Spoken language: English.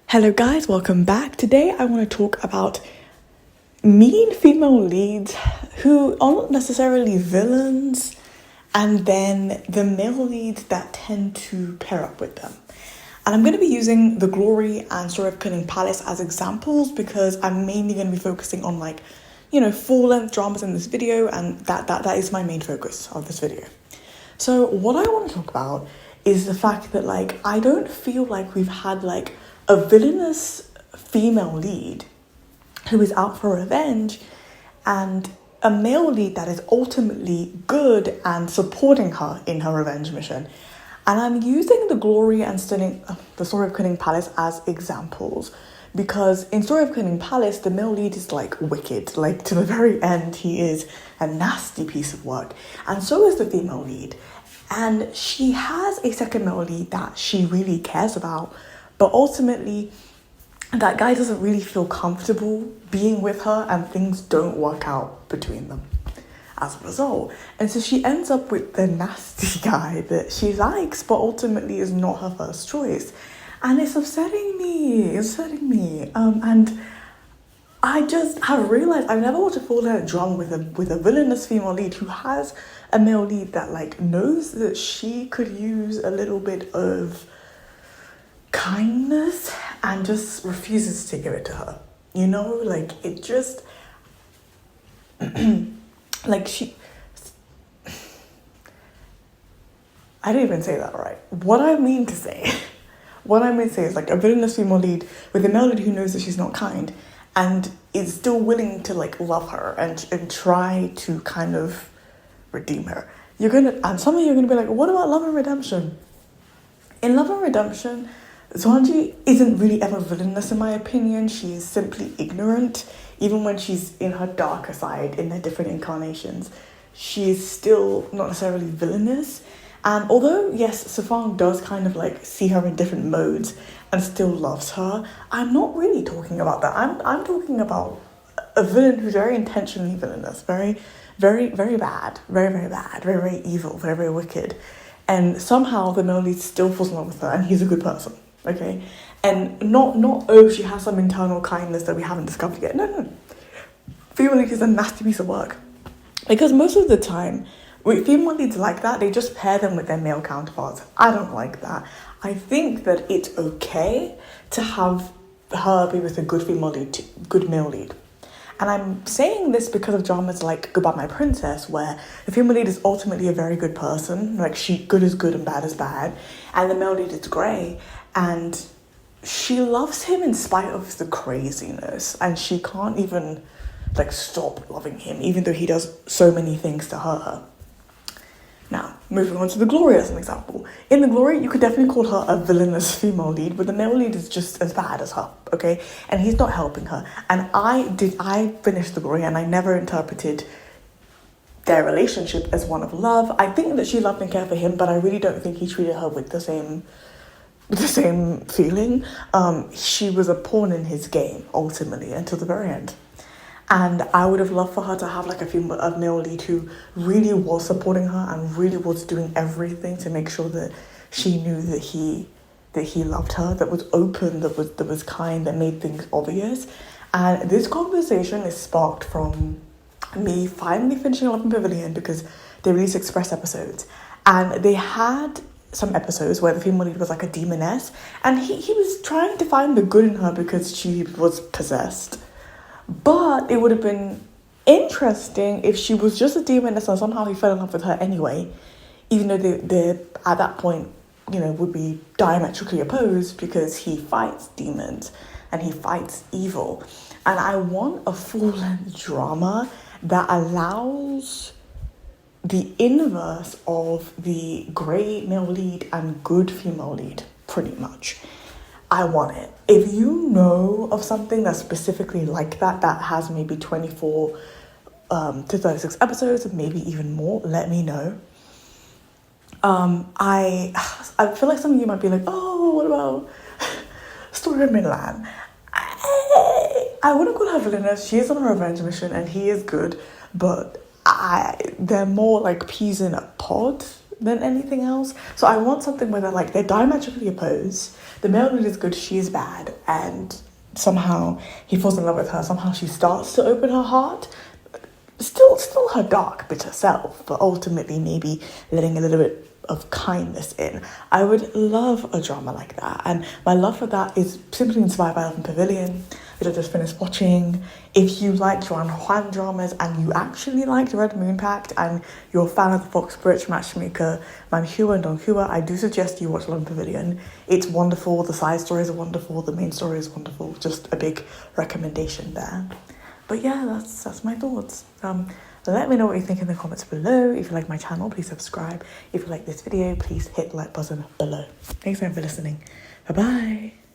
Hello guys, welcome back. Today I want to talk about mean female leads who aren't necessarily villains, and then the male leads that tend to pair up with them. And I'm going to be using The Glory and Story of Cunning Palace as examples because I'm mainly going to be focusing on full-length dramas in this video, and that is my main focus of this video. So what I want to talk about is the fact that I don't feel like we've had a villainous female lead who is out for revenge and a male lead that is ultimately good and supporting her in her revenge mission. And I'm using The Glory and The Story of Cunning Palace as examples because in Story of Cunning Palace, the male lead is wicked. To the very end, he is a nasty piece of work. And so is the female lead. And she has a second male lead that she really cares about, but ultimately, that guy doesn't really feel comfortable being with her and things don't work out between them as a result. And so she ends up with the nasty guy that she likes, but ultimately is not her first choice. And it's upsetting me. And I just have realized I've never watched a full-length drama with a villainous female lead who has a male lead that knows that she could use a little bit of kindness and just refuses to give it to her. It just she I didn't even say that right. What I mean to say is a villainous female lead with a male lead who knows that she's not kind and is still willing to love her and try to kind of redeem her. And some of you are gonna be like, what about Love and Redemption? In Love and Redemption, Zwanji isn't really ever villainous in my opinion. She is simply ignorant. Even when she's in her darker side, in her different incarnations, she is still not necessarily villainous. And although, yes, Safang does kind of see her in different modes and still loves her, I'm not really talking about that. I'm talking about a villain who's very intentionally villainous, very, very, very bad, very, very bad, very, very evil, very, very wicked. And somehow the male lead still falls in love with her and he's a good person. Okay, and not she has some internal kindness that we haven't discovered yet. No. Female lead is a nasty piece of work. Because most of the time, with female leads like that, they just pair them with their male counterparts. I don't like that. I think that it's okay to have her be with a good female lead, good male lead. And I'm saying this because of dramas like Goodbye My Princess, where the female lead is ultimately a very good person. Good is good and bad is bad. And the male lead is grey. And she loves him in spite of the craziness. And she can't even stop loving him, even though he does so many things to her. Now, moving on to The Glory as an example. In The Glory, you could definitely call her a villainous female lead, but the male lead is just as bad as her, okay? And he's not helping her. And I finished The Glory and I never interpreted their relationship as one of love. I think that she loved and cared for him, but I really don't think he treated her with the same feeling. She was a pawn in his game, ultimately, until the very end. And I would have loved for her to have a male lead who really was supporting her and really was doing everything to make sure that she knew that he loved her, that was open, that was kind, that made things obvious. And this conversation is sparked from me finally finishing Love and Pavilion because they released Express episodes. And they had some episodes where the female lead was a demoness, and he was trying to find the good in her because she was possessed. But it would have been interesting if she was just a demoness and somehow he fell in love with her anyway, even though they at that point, would be diametrically opposed because he fights demons and he fights evil. And I want a full-length drama that allows the inverse of the grey male lead and good female lead, pretty much. I want it. If you know of something that's specifically like that has maybe 24 to 36 episodes, maybe even more, let me know. I feel like some of you might be like, oh, what about Story of Midland? I wouldn't call her villainous. She is on a revenge mission and he is good, but they're more like peas in a pod, than anything else. So I want something where they're diametrically opposed. The male lead is good, she is bad, and somehow he falls in love with her. Somehow she starts to open her heart. Still her dark, bitter self, but ultimately maybe letting a little bit of kindness in. I would love a drama like that, and my love for that is simply inspired by Love and Pavilion, which I just finished watching. If you like Joanne Juan dramas and you actually liked Red Moon Pact and you're a fan of the Fox Bridge matchmaker Manhua and Don Hua, I do suggest you watch Love and Pavilion. It's wonderful, the side stories are wonderful, the main story is wonderful, just a big recommendation there. But yeah, that's my thoughts. Let me know what you think in the comments below. If you like my channel, please subscribe. If you like this video, please hit the like button below. Thanks again for listening. Bye-bye.